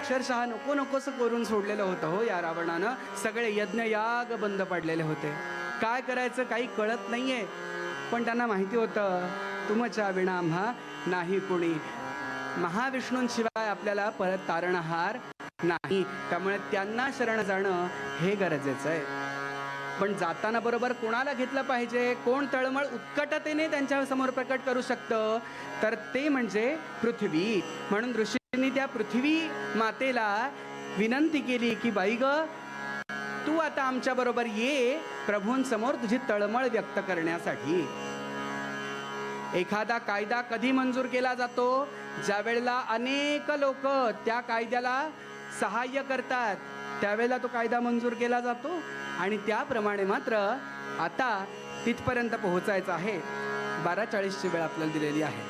अक्षरशः नको नकोसं करून सोडलेलं होतं हो या रावणानं. सगळे यज्ञ याग बंद पडलेले होते. काय करायचं काही कळत नाहीये. पण त्यांना माहिती होतं तुमच्या विना आम्हा नाही कोणी. महाविष्णूंशिवाय आपल्याला परत तारणहार नाही. त्यामुळे त्यांना शरण जाणं हे गरजेचं आहे. पण जाताना बरोबर कोणाला घेतलं पाहिजे? कोण तळमळ उत्कटतेने त्यांच्या समोर प्रकट करू शकतं? तर ते म्हणजे पृथ्वी. म्हणून ऋषींनी त्या पृथ्वी मातेला विनंती केली की बाई ग, तू आता आमच्या बरोबर ये प्रभूंसमोर तुझी तळमळ व्यक्त करण्यासाठी. एखादा कायदा कधी मंजूर केला जातो? ज्या वेळेला अनेक लोक त्या कायद्याला सहाय्य करतात, त्यावेळेला तो कायदा मंजूर केला जातो. आणि त्याप्रमाणे मात्र आता तिथपर्यंत पोहोचायचं आहे. 12:40ची वेळ आपल्याला दिलेली आहे.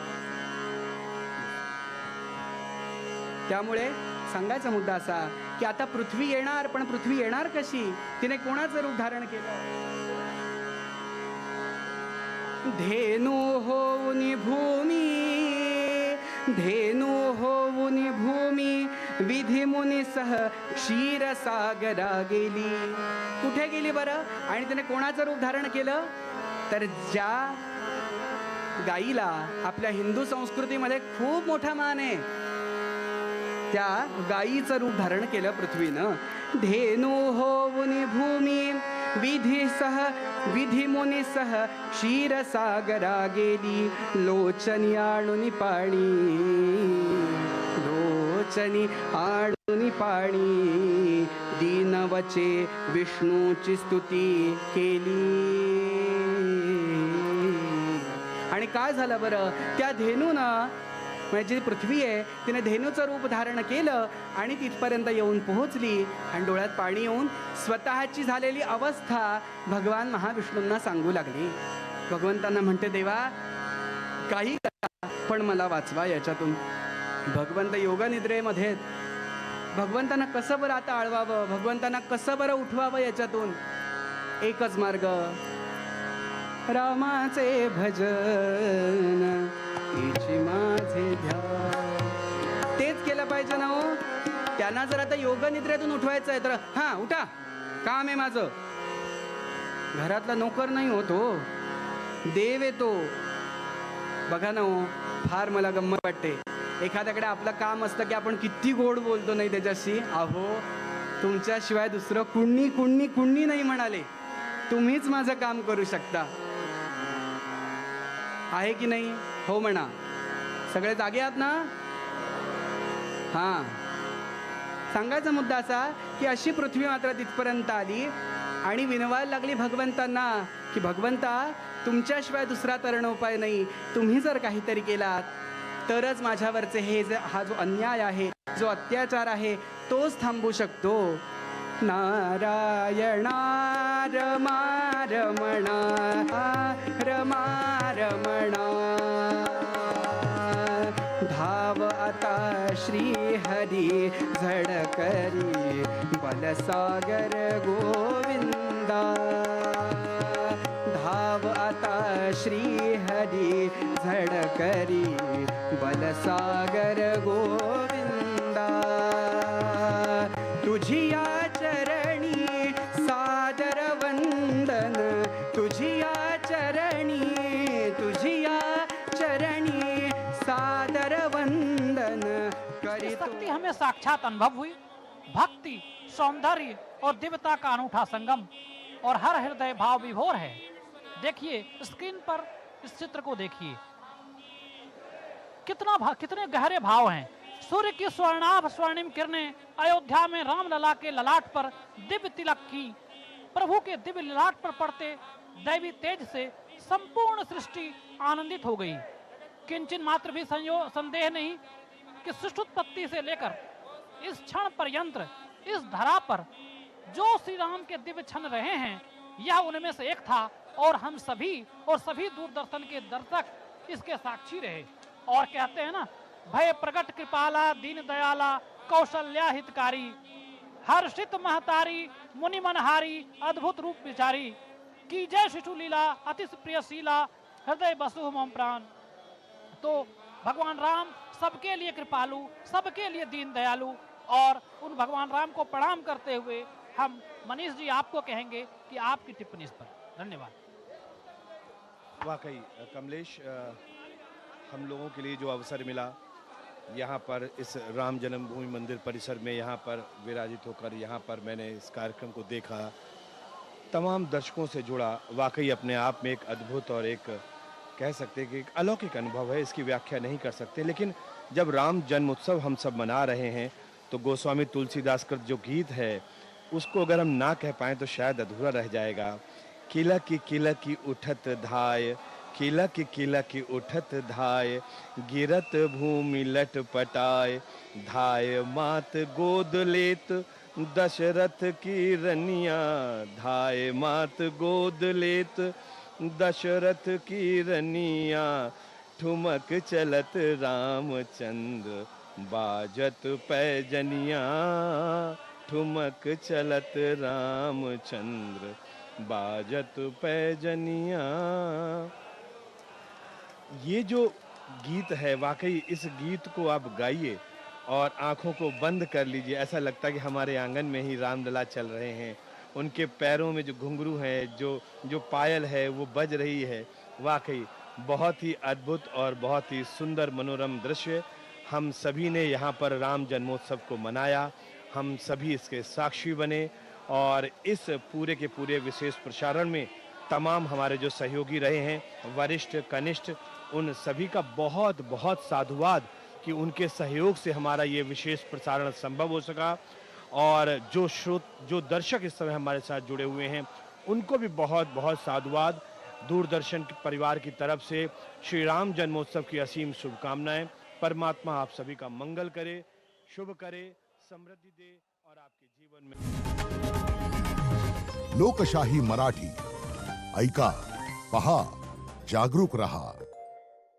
त्यामुळे सांगायचा मुद्दा असा की आता पृथ्वी येणार. पण पृथ्वी येणार कशी? तिने कोणाचं रूप धारण केलं? धेनू होऊनी भूमी, धेनू होऊनी भूमी, विधी मुनी सह क्षीरसागरा गेली. कुठे गेली बरं? आणि तिने कोणाचं रूप धारण केलं? तर ज्या गाईला आपल्या हिंदू संस्कृतीमध्ये खूप मोठा मान आहे, त्या गाईचं रूप धारण केलं पृथ्वीनं. धेनू होऊनी भूमी, विधी मुनी सह क्षीरसागरा गेली. लोचनी आणूनी पाणी, लोचनी आणूनी पाणी, दीनवचे विष्णूची स्तुती केली. आणि काय झालं बरं? त्या धेनूनं म्हणजे जी पृथ्वी आहे तिने धेनूचं रूप धारण केलं आणि तिथपर्यंत येऊन पोहोचली. आणि डोळ्यात पाणी येऊन स्वतःची झालेली अवस्था भगवान महाविष्णूंना सांगू लागली. भगवंतांना म्हणते देवा काही करा पण मला वाचवा याच्यातून. भगवंत योगनिद्रेमध्ये. भगवंतांना कसं बरं आता आळवावं? भगवंतांना कसं बरं उठवावं याच्यातून? एकच मार्ग, रामाचे भजन, तिची माझे ध्यान. तेच केलं पाहिजे ना हो. त्यांना जर आता योगनिद्रेतून उठवायचं आहे तर हां उठा, काम आहे माझं. घरातला नोकर नाही होतो, देव येतो. बघा ना हो, फार मला गंमत वाटते. एखाद्याकडे आपलं काम असतं की आपण किती गोड बोलतो नाही त्याच्याशी. अहो तुमच्याशिवाय दुसरं कुणी कुणी कुणी नाही म्हणाले, तुम्हीच माझं काम करू शकता. आहे की नाही? हो म्हणा. सगळे जागे आहात ना? हां. सांगायचा मुद्दा असा की अशी पृथ्वी मात्र तिथपर्यंत आली आणि विनवायला लागली भगवंतांना की भगवंता तुमच्याशिवाय दुसरा तरण उपाय नाही. तुम्ही जर काहीतरी केलात तरच माझ्यावरचे हा जो अन्याय आहे, जो अत्याचार आहे तोच थांबू शकतो. नारायणा रमा रमणा, रमा रमणा, धाव आता श्री हरी झडकरी, बलसागर गोविंदा. धाव आता श्री हरी झडकरी, बलसागर गोविंदा. तुझी या चरणी सादर वंदन, तुझी या चरणी, तुझी या चरणी सादर वंदन करितो. शक्ति हमें साक्षात अनुभव हुई. भक्ति, सौंदर्य और दिव्यता का अनूठा संगम और हर हृदय भाव विभोर है. देखिए स्क्रीन पर इस चित्र को देखिए, कितने गहरे भाव हैं. सूर्य की स्वर्णाभ स्वर्णिम किरणें अयोध्या में रामलला के ललाट पर दिव्य तिलक की. प्रभु के दिव्य ललाट पर पड़ते दैवी तेज से संपूर्ण सृष्टि आनंदित हो गई. किंचन मात्र भी संदेह नहीं कि सृष्टोत्पत्ति से लेकर इस क्षण पर्यंत इस धरा पर जो श्री राम के दिव्य क्षण रहे हैं, यह उनमें से एक था. और हम सभी और सभी दूरदर्शन के दर्शक इसके साक्षी रहे. और कहते हैं ना, भय प्रगट कृपाला, दीन दयाला, कौशल्या हितकारी, हर्षित महतारी, मुनि मनहारी, अद्भुत रूप विचारी, की जय शिशु लीला, अति प्रियशीला, हृदय बसु मम प्राण. तो भगवान राम सबके लिए कृपालु, सबके लिए दीन दयालु, और उन भगवान राम को प्रणाम करते हुए हम मनीष जी आपको कहेंगे कि आपकी टिप्पणी इस पर। धन्यवाद। वाकई कमलेश, हम लोगों के लिए जो अवसर मिला यहाँ पर इस राम जन्मभूमि मंदिर परिसर में यहाँ पर विराजित होकर यहाँ पर मैंने इस कार्यक्रम को देखा, तमाम दर्शकों से जुड़ा, वाकई अपने आप में एक अद्भुत और एक कह सकते हैं कि एक अलौकिक अनुभव है। इसकी व्याख्या नहीं कर सकते। लेकिन जब राम जन्मोत्सव हम सब मना रहे हैं तो गोस्वामी तुलसीदास का जो गीत है उसको अगर हम ना कह पाएँ तो शायद अधूरा रह जाएगा। किला की उठत धाय, किला की उठत धाय, गिरत भूमि लट पटाए, धाय मात गोद लेत दशरथ की रनिया, धाय मात गोद लेत दशरथ की रनिया, ठुमक चलत रामचंद्र बाजत पैजनिया, ठुमक चलत रामचंद्र बाजत पैजनिया। ये जो गीत है, वाकई इस गीत को आप गाइए और आंखों को बंद कर लीजिए, ऐसा लगता है कि हमारे आंगन में ही रामलला चल रहे हैं। उनके पैरों में जो घुंघरू है, जो पायल है वो बज रही है। वाकई बहुत ही अद्भुत और बहुत ही सुंदर मनोरम दृश्य। हम सभी ने यहाँ पर राम जन्मोत्सव को मनाया, हम सभी इसके साक्षी बने और इस पूरे के पूरे विशेष प्रसारण में तमाम हमारे जो सहयोगी रहे हैं, वरिष्ठ कनिष्ठ, उन सभी का बहुत बहुत साधुवाद कि उनके सहयोग से हमारा ये विशेष प्रसारण संभव हो सका। और जो दर्शक इस समय हमारे साथ जुड़े हुए हैं उनको भी बहुत बहुत साधुवाद। दूरदर्शन के परिवार की तरफ से श्री राम जन्मोत्सव की असीम शुभकामनाएं। परमात्मा आप सभी का मंगल करे, शुभ करे, समृद्धि दे और आपके जीवन में। लोकशाही मराठी ऐका, पहा, जागरूक रहा।